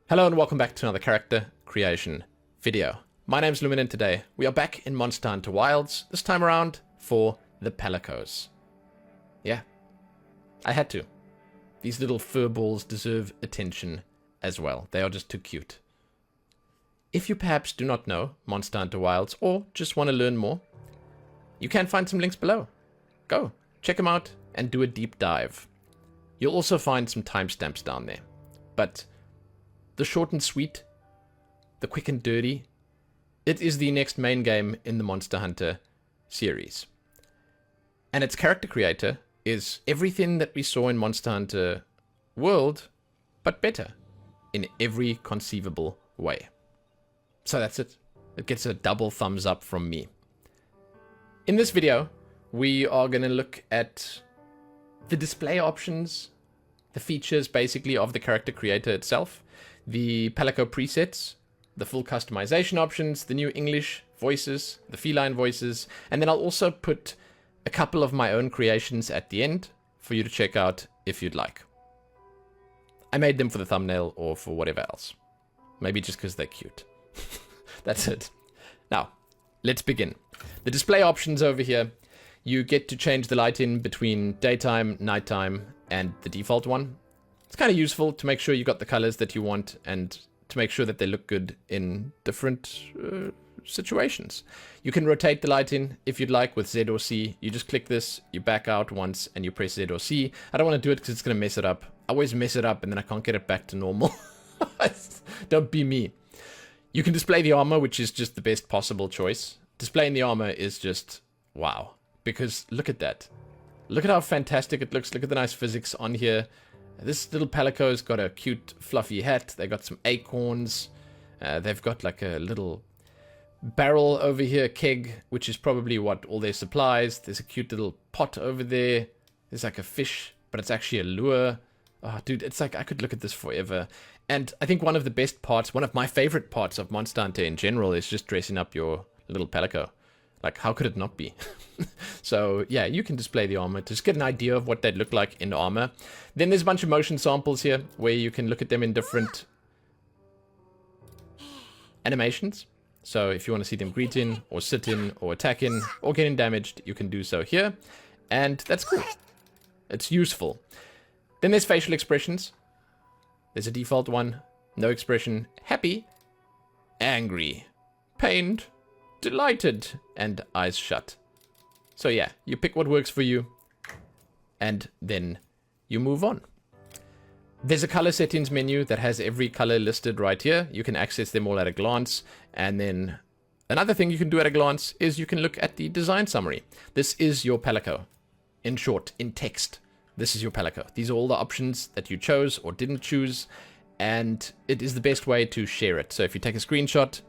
Hello and welcome back to another character creation video. My name's Lumin and today we are back in Monster Hunter Wilds, this time around for the Palicos. Yeah, I had to. These little furballs deserve attention as well. They are just too cute. If you perhaps do not know Monster Hunter Wilds or just want to learn more, you can find some links below. Go, check them out and do a deep dive. You'll also find some timestamps down there. But the short and sweet, the quick and dirty, it is the next main game in the Monster Hunter series. And its character creator is everything that we saw in Monster Hunter World, but better, in every conceivable way. So that's it. It gets a double thumbs up from me. In this video, we are going to look at the display options, the features basically of the character creator itself, the Palico Presets, the full customization options, the new English voices, the feline voices, and then I'll also put a couple of my own creations at the end for you to check out if you'd like. I made them for the thumbnail or for whatever else. Maybe just because they're cute. That's it. Now, let's begin. The display options over here, you get to change the lighting between daytime, nighttime, and the default one. It's kind of useful to make sure you got the colors that you want and to make sure that they look good in different situations. You can rotate the lighting if you'd like with Z or C. You just click this, you back out once, and you press Z or C. I don't want to do it because it's going to mess it up. I always mess it up and then I can't get it back to normal. Don't be me. You can display the armor, which is just the best possible choice. Displaying the armor is just wow. Because look at that. Look at how fantastic it looks. Look at the nice physics on here. This little Palico's got a cute fluffy hat. They got some acorns. They've got like a little barrel over here, keg, which is probably what all their supplies. There's a cute little pot over there. There's like a fish, but it's actually a lure. Oh, dude, it's like I could look at this forever. And I think one of the best parts, one of my favorite parts of Monster Hunter in general is just dressing up your little Palico. Like, how could it not be? So, yeah, you can display the armor to just get an idea of what they'd look like in armor. Then there's a bunch of motion samples here where you can look at them in different animations. So if you want to see them greeting or sitting or attacking or getting damaged, you can do so here. And that's cool. It's useful. Then there's facial expressions. There's a default one. No expression. Happy. Angry. Pained. Delighted, and eyes shut. So yeah, you pick what works for you, and then you move on. There's a color settings menu that has every color listed right here. You can access them all at a glance, and then another thing you can do at a glance is you can look at the design summary. This is your Palico. In short, in text, this is your Palico. These are all the options that you chose or didn't choose, and it is the best way to share it. So if you take a screenshot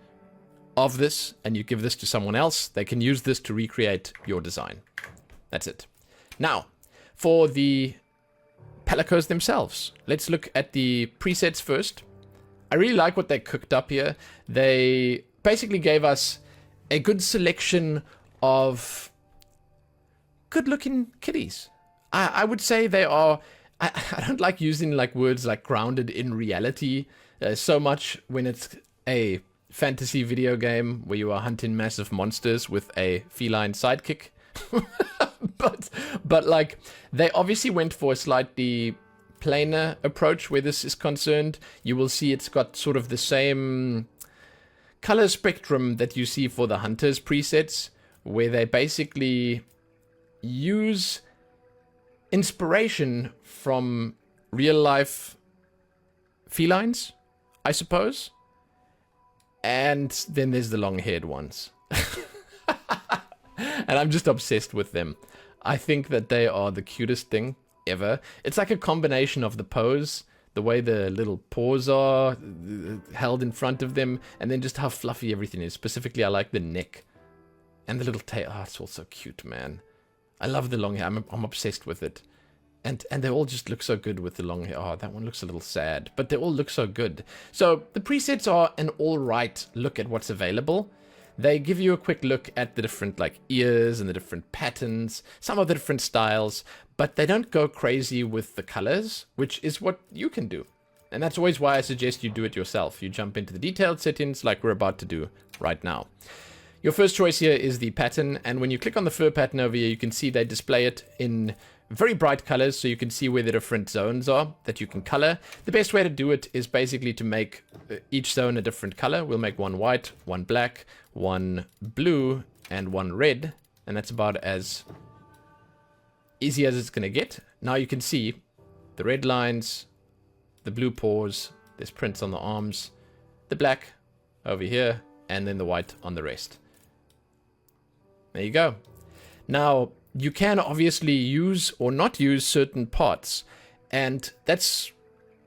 of this and you give this to someone else, they can use this to recreate your design. That's it. Now, for the Palicos themselves, let's look at the presets first. I really like what they cooked up here. They basically gave us a good selection of good-looking kitties. I would say they are... I don't like using like words like grounded in reality so much when it's a fantasy video game where you are hunting massive monsters with a feline sidekick. but like they obviously went for a slightly plainer approach where this is concerned. You will see it's got sort of the same color spectrum that you see for the hunters presets, where they basically use inspiration from real life felines, I suppose. And then there's the long-haired ones. And I'm just obsessed with them. I think that they are the cutest thing ever. It's like a combination of the pose, the way the little paws are held in front of them, and then just how fluffy everything is. Specifically, I like the neck and the little tail. Oh, it's all so cute, man. I love the long hair. I'm obsessed with it. And they all just look so good with the long hair. Oh, that one looks a little sad, but they all look so good. So the presets are an all right look at what's available. They give you a quick look at the different like ears and the different patterns, some of the different styles, but they don't go crazy with the colors, which is what you can do. And that's always why I suggest you do it yourself. You jump into the detailed settings like we're about to do right now. Your first choice here is the pattern, and when you click on the fur pattern over here, you can see they display it in very bright colors, so you can see where the different zones are that you can color. The best way to do it is basically to make each zone a different color. We'll make one white, one black, one blue, and one red, and that's about as easy as it's going to get. Now you can see the red lines, the blue paws, there's prints on the arms, the black over here, and then the white on the rest. There you go. Now, you can obviously use or not use certain parts, and that's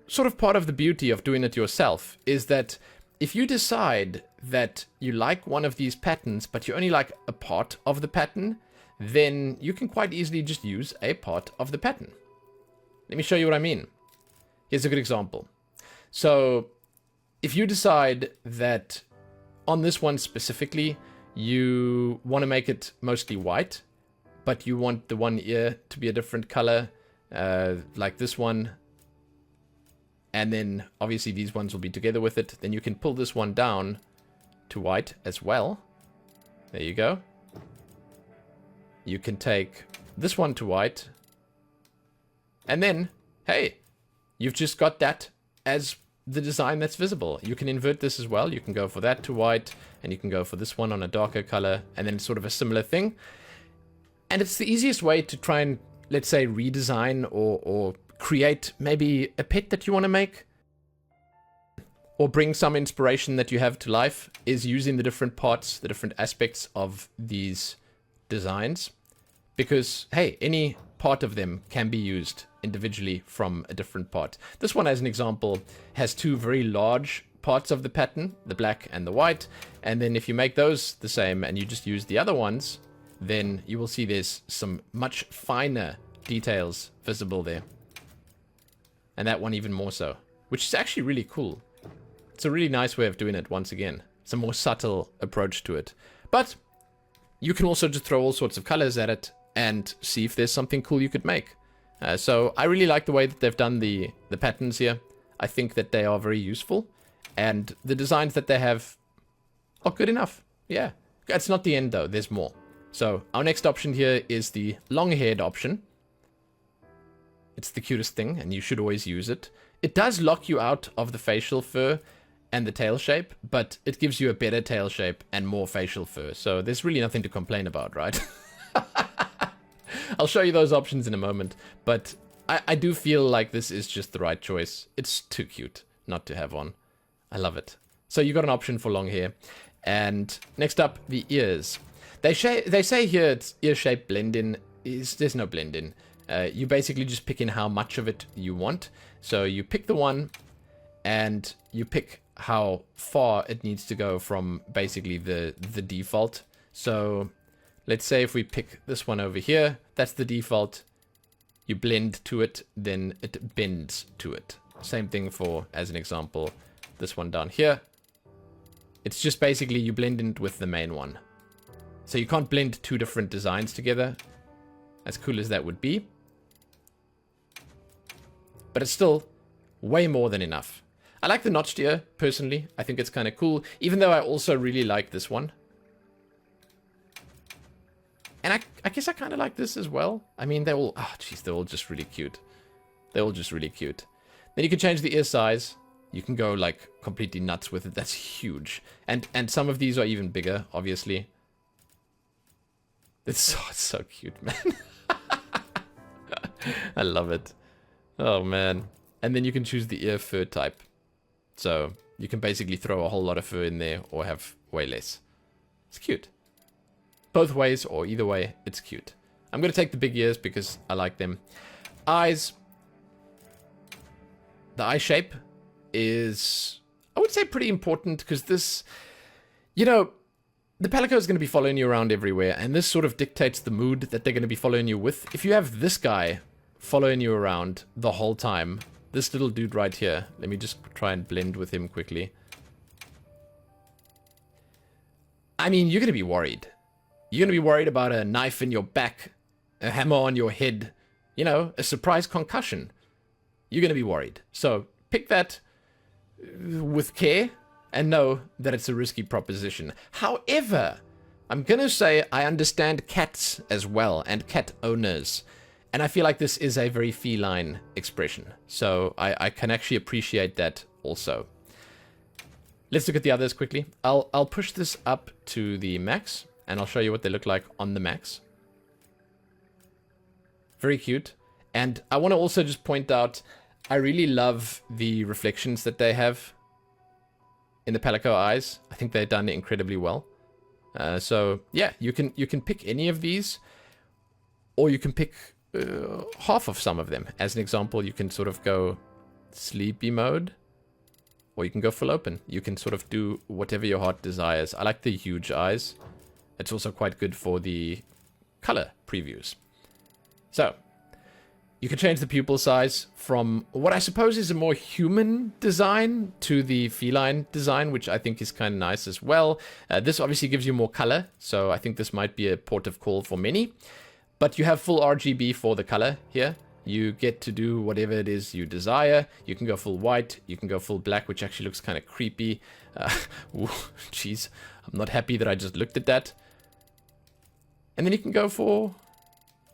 sort of part of the beauty of doing it yourself, is that if you decide that you like one of these patterns, but you only like a part of the pattern, then you can quite easily just use a part of the pattern. Let me show you what I mean. Here's a good example. So, if you decide that on this one specifically, you want to make it mostly white, but you want the one ear to be a different color, like this one, and then obviously these ones will be together with it, then you can pull this one down to white as well. There you go. You can take this one to white, and then, hey, you've just got that as the design that's visible. You can invert this as well. You can go for that to white, and you can go for this one on a darker color, and then sort of a similar thing. And it's the easiest way to try and, let's say, redesign or create maybe a pet that you want to make, or bring some inspiration that you have to life, is using the different parts, the different aspects of these designs. Because, hey, any part of them can be used individually from a different part. This one, as an example, has two very large parts of the pattern, the black and the white, and then if you make those the same and you just use the other ones, then you will see there's some much finer details visible there. And that one even more so, which is actually really cool. It's a really nice way of doing it once again. It's a more subtle approach to it. But you can also just throw all sorts of colors at it and see if there's something cool you could make. So I really like the way that they've done the patterns here. I think that they are very useful, and the designs that they have are good enough. Yeah, it's not the end though, there's more. So our next option here is the long-haired option. It's the cutest thing, and you should always use it. It does lock you out of the facial fur and the tail shape, but it gives you a better tail shape and more facial fur, so there's really nothing to complain about, right? I'll show you those options in a moment, but I do feel like this is just the right choice. It's too cute not to have on. I love it. So you got an option for long hair. And next up, the ears. They say here it's ear shape blend-in. There's no blend-in. You basically just pick in how much of it you want. So you pick the one, and you pick how far it needs to go from basically the default. So let's say if we pick this one over here, that's the default. You blend to it, then it bends to it. Same thing for, as an example, this one down here. It's just basically you blend in with the main one. So you can't blend two different designs together, as cool as that would be. But it's still way more than enough. I like the notched ear, personally. I think it's kind of cool, even though I also really like this one. And I guess I kind of like this as well. I mean, they're all, they're all just really cute. They're all just really cute. Then you can change the ear size. You can go, like, completely nuts with it. That's huge. And some of these are even bigger, obviously. It's so cute, man. I love it. Oh, man. And then you can choose the ear fur type. So you can basically throw a whole lot of fur in there or have way less. It's cute. Both ways or either way, it's cute. I'm going to take the big ears because I like them. Eyes. The eye shape is, I would say, pretty important because this, you know, the Palico is going to be following you around everywhere, and this sort of dictates the mood that they're going to be following you with. If you have this guy following you around the whole time, this little dude right here, let me just try and blend with him quickly. I mean, you're going to be worried. You're going to be worried about a knife in your back, a hammer on your head, you know, a surprise concussion. You're going to be worried. So pick that with care and know that it's a risky proposition. However, I'm going to say I understand cats as well and cat owners. And I feel like this is a very feline expression. So I can actually appreciate that also. Let's look at the others quickly. I'll push this up to the max and I'll show you what they look like on the max. Very cute. And I want to also just point out, I really love the reflections that they have in the Palico eyes. I think they've done incredibly well. So yeah, you can pick any of these, or you can pick half of some of them. As an example, you can sort of go sleepy mode, or you can go full open. You can sort of do whatever your heart desires. I like the huge eyes. It's also quite good for the color previews. So you can change the pupil size from what I suppose is a more human design to the feline design, which I think is kind of nice as well. This obviously gives you more color, so I think this might be a port of call for many. But you have full RGB for the color here. You get to do whatever it is you desire. You can go full white, you can go full black, which actually looks kind of creepy. Jeez, I'm not happy that I just looked at that. And then you can go for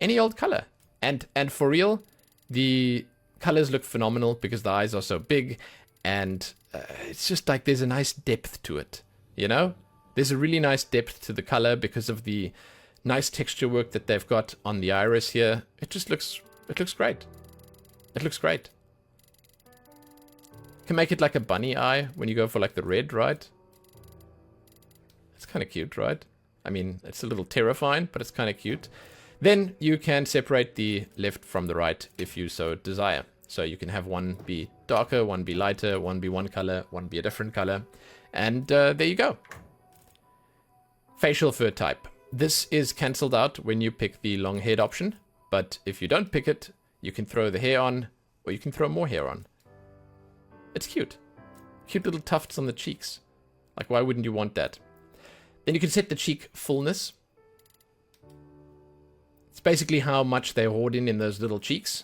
any old color. And for real, the colors look phenomenal because the eyes are so big, and it's just like there's a nice depth to it, you know? There's a really nice depth to the color because of the nice texture work that they've got on the iris here. It looks great. It looks great. You can make it like a bunny eye when you go for like the red, right? It's kind of cute, right? I mean, it's a little terrifying, but it's kind of cute. Then you can separate the left from the right if you so desire. So you can have one be darker, one be lighter, one be one color, one be a different color. And there you go. Facial fur type. This is cancelled out when you pick the long haired option. But if you don't pick it, you can throw the hair on, or you can throw more hair on. It's cute. Cute little tufts on the cheeks. Like, why wouldn't you want that? Then you can set the cheek fullness. It's basically how much they hoard in those little cheeks.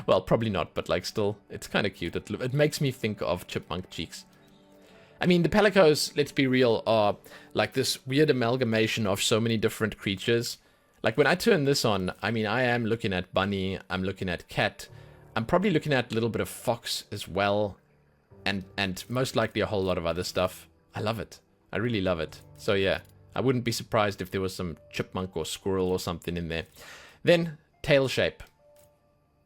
Well, probably not, but like still, it's kind of cute. It makes me think of chipmunk cheeks. I mean, the Palicos, let's be real, are like this weird amalgamation of so many different creatures. Like when I turn this on, I mean, I am looking at bunny, I'm looking at cat, I'm probably looking at a little bit of fox as well, and most likely a whole lot of other stuff. I love it. I really love it. So yeah. I wouldn't be surprised if there was some chipmunk or squirrel or something in there. Then, tail shape.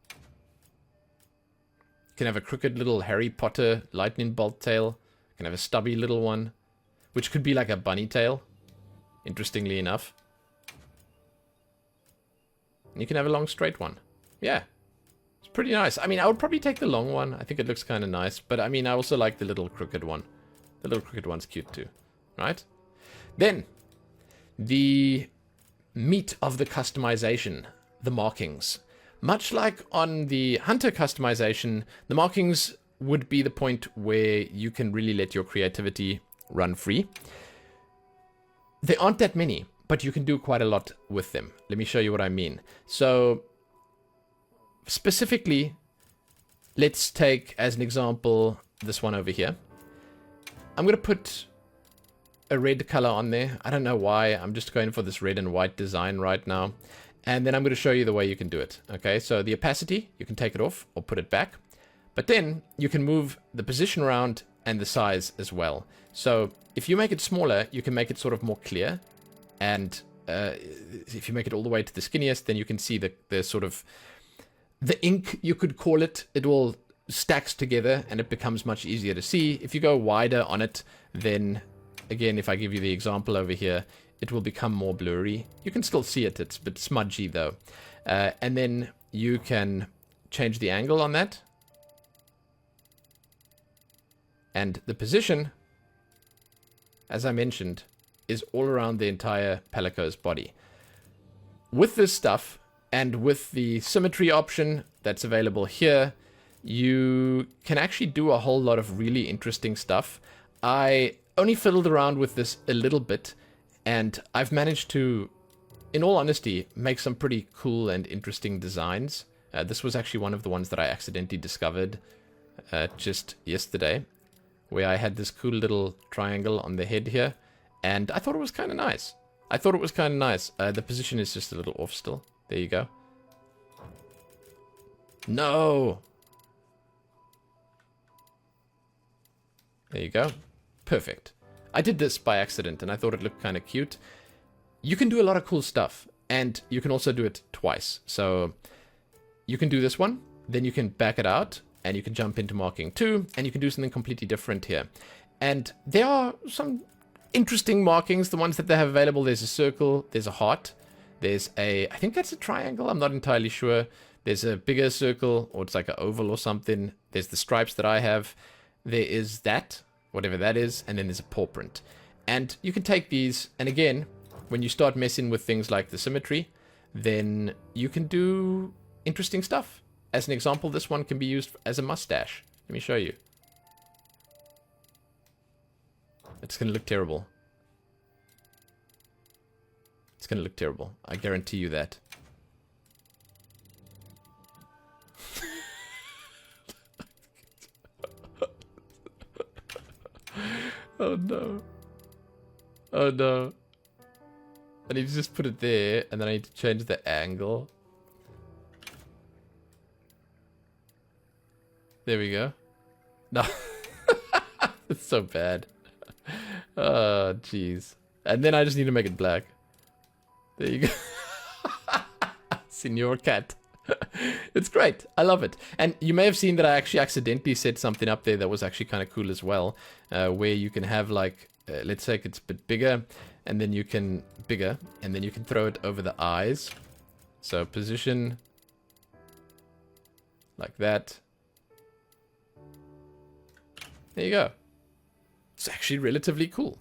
You can have a crooked little Harry Potter lightning bolt tail. You can have a stubby little one, which could be like a bunny tail, interestingly enough. And you can have a long straight one. Yeah, it's pretty nice. I mean, I would probably take the long one. I think it looks kind of nice. But I mean, I also like the little crooked one. The little crooked one's cute too, right? Then, the meat of the customization, the markings. Much like on the Hunter customization, the markings would be the point where you can really let your creativity run free. There aren't that many, but you can do quite a lot with them. Let me show you what I mean. So, specifically, let's take as an example this one over here. I'm going to put a red color on there. I don't know why. I'm just going for this red and white design right now. And then I'm going to show you the way you can do it. Okay, so the opacity, you can take it off or put it back. But then you can move the position around and the size as well. So if you make it smaller, you can make it sort of more clear. And if you make it all the way to the skinniest, then you can see the sort of the ink, you could call it. It all stacks together and it becomes much easier to see. If you go wider on it, then again, if I give you the example over here, it will become more blurry. You can still see it. It's a bit smudgy though. And then you can change the angle on that. And the position, as I mentioned, is all around the entire Palico's body. With this stuff, and with the symmetry option that's available here, you can actually do a whole lot of really interesting stuff. I only fiddled around with this a little bit, and I've managed to, in all honesty, make some pretty cool and interesting designs. This was actually one of the ones that I accidentally discovered just yesterday, where I had this cool little triangle on the head here, and I thought it was kind of nice. The position is just a little off still. There you go. No! There you go. Perfect. I did this by accident, and I thought it looked kind of cute. You can do a lot of cool stuff, and you can also do it twice. So you can do this one, then you can back it out, and you can jump into marking 2, and you can do something completely different here. And there are some interesting markings, the ones that they have available. There's a circle, there's a heart, there's a, I think that's a triangle, I'm not entirely sure. There's a bigger circle, or it's like an oval or something. There's the stripes that I have. There is that, whatever that is, and then there's a paw print. And you can take these, and again, when you start messing with things like the symmetry, then you can do interesting stuff. As an example, this one can be used as a mustache. Let me show you. It's going to look terrible. It's going to look terrible. I guarantee you that. Oh no. Oh no. I need to just put it there, and then I need to change the angle. There we go. No. It's so bad. Oh, jeez. And then I just need to make it black. There you go. Senior cat. It's great. I love it. And you may have seen that I actually accidentally set something up there that was actually kind of cool as well. Where you can have like, let's say it's a bit bigger, and then you can, and then you can throw it over the eyes. So position like that. There you go. It's actually relatively cool.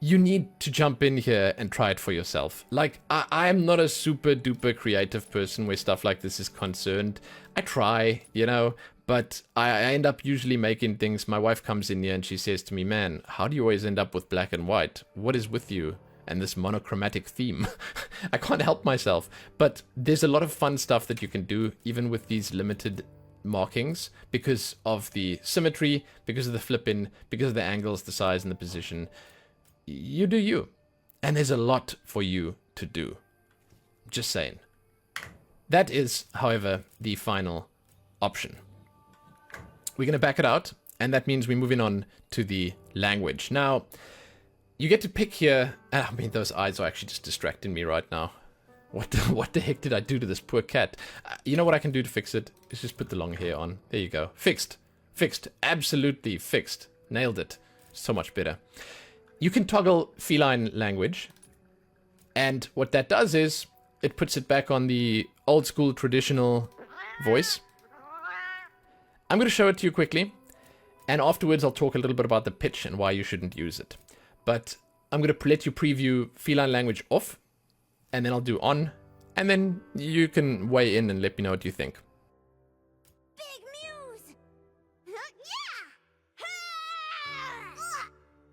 You need to jump in here and try it for yourself. Like, I'm not a super duper creative person where stuff like this is concerned. I try, you know, but I end up usually making things. My wife comes in here and she says to me, man, how do you always end up with black and white? What is with you and this monochromatic theme? I can't help myself. But there's a lot of fun stuff that you can do, even with these limited markings, because of the symmetry, because of the flip-in, because of the angles, the size, and the position. You do you. And there's a lot for you to do. Just saying. That is, however, the final option. We're going to back it out, and that means we're moving on to the language. Now, you get to pick here. I mean, those eyes are actually just distracting me right now. What the heck did I do to this poor cat? You know what I can do to fix it? Is just put the long hair on. There you go. Fixed. Fixed. Absolutely fixed. Nailed it. So much better. You can toggle feline language, and what that does is it puts it back on the old school traditional voice. I'm going to show it to you quickly, and afterwards I'll talk a little bit about the pitch and why you shouldn't use it. But I'm going to let you preview feline language off, and then I'll do on, and then you can weigh in and let me know what you think. Big Muse! Yeah!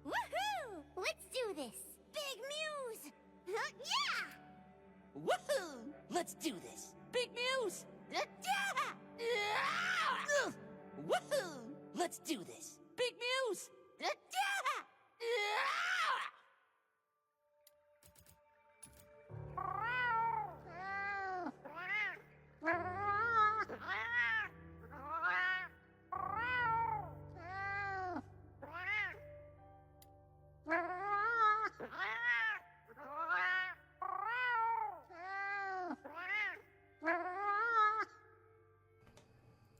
Woohoo! Let's do this! Big Muse! Yeah! Woohoo! Let's do this! Big Muse! Woohoo! Let's do this! Big Muse!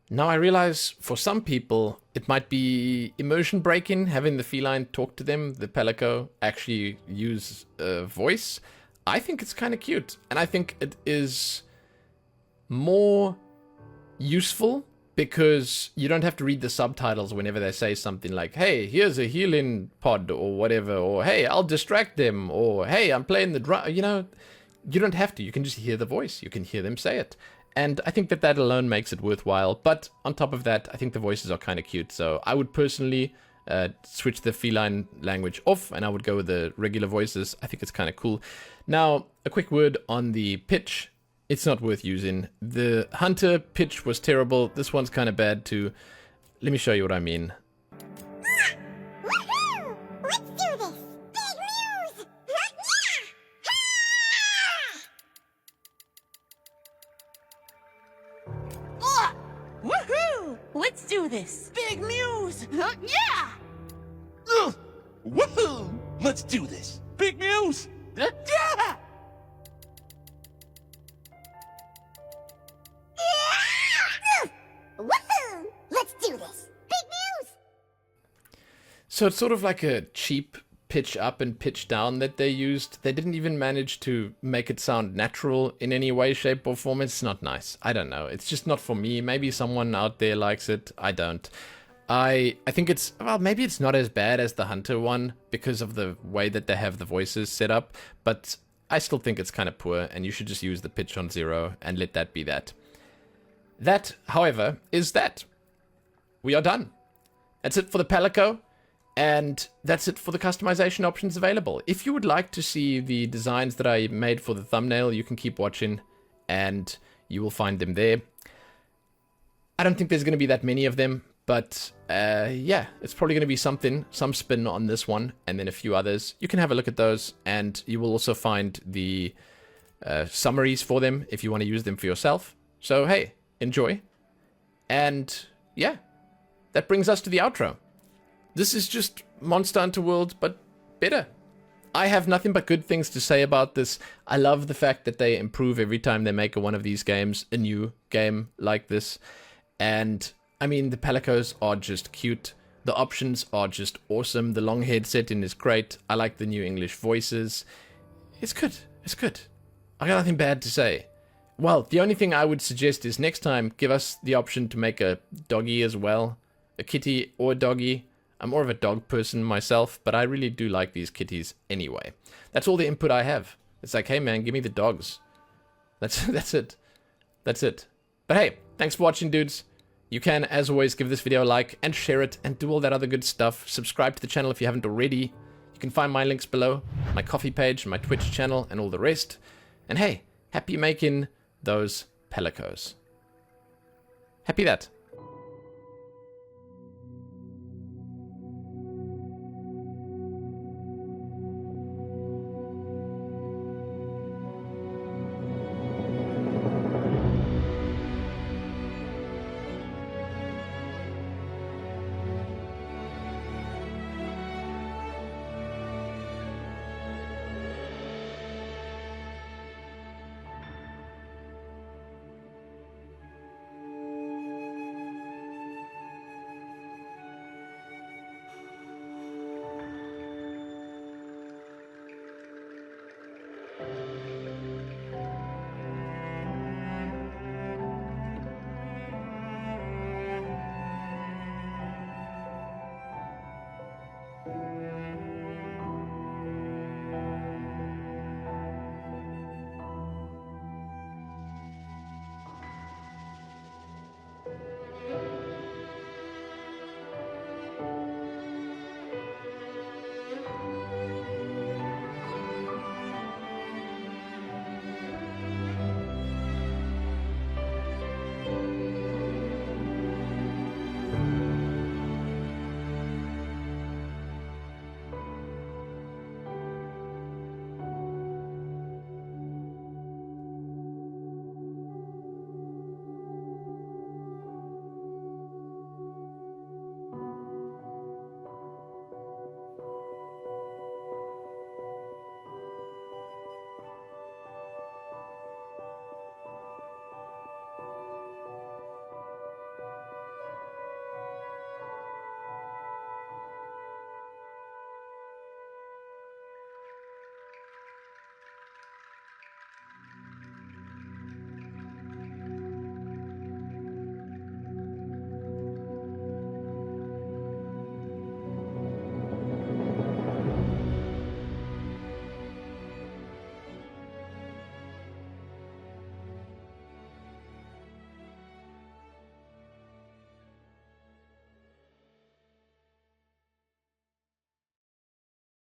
Now I realize for some people it might be immersion breaking having the feline talk to them, the Palico actually use a voice. I think it's kind of cute, and I think it is more useful because you don't have to read the subtitles whenever they say something like, hey, here's a healing pod or whatever, or hey, I'll distract them, or hey, I'm playing the drum. You know, you don't have to. You can just hear the voice. You can hear them say it. And I think that that alone makes it worthwhile. But on top of that, I think the voices are kind of cute. So I would personally switch the feline language off, and I would go with the regular voices. I think it's kind of cool. Now, a quick word on the pitch. it's not worth using. The Hunter pitch was terrible. This one's kind of bad too. Let me show you what I mean. Woohoo! Let's do this! Big news! Ah! Woohoo! Let's do this. Big news! Yeah! Ugh! Woohoo! Let's do this. Big news! Yeah! Woohoo! Let's do this! Big news! So it's sort of like a cheap pitch up and pitch down that they used. They didn't even manage to make it sound natural in any way, shape, or form. It's not nice. I don't know. It's just not for me. Maybe someone out there likes it. I don't. I think it's, well, maybe it's not as bad as the Hunter one because of the way that they have the voices set up, but I still think it's kind of poor, and you should just use the pitch on 0 and let that be that. That, however, is that. We are done. That's it for the Palico, and that's it for the customization options available. If you would like to see the designs that I made for the thumbnail, you can keep watching, and you will find them there. I don't think there's going to be that many of them, but yeah, it's probably going to be some spin on this one, and then a few others. You can have a look at those, and you will also find the summaries for them if you want to use them for yourself. So hey, enjoy. And yeah, that brings us to the outro. This is just Monster Hunter World, but better. I have nothing but good things to say about this. I love the fact that they improve every time they make one of these games, a new game like this. And I mean, the Palicos are just cute. The options are just awesome. The long-haired setting is great. I like the new English voices. It's good. It's good. I got nothing bad to say. Well, the only thing I would suggest is next time, give us the option to make a doggy as well. A kitty or a doggy. I'm more of a dog person myself, but I really do like these kitties anyway. That's all the input I have. It's like, hey man, give me the dogs. That's it. That's it. But hey, thanks for watching, dudes. You can, as always, give this video a like and share it and do all that other good stuff. Subscribe to the channel if you haven't already. You can find my links below, my Ko-fi page, my Twitch channel, and all the rest. And hey, happy making those Palicos. Happy that.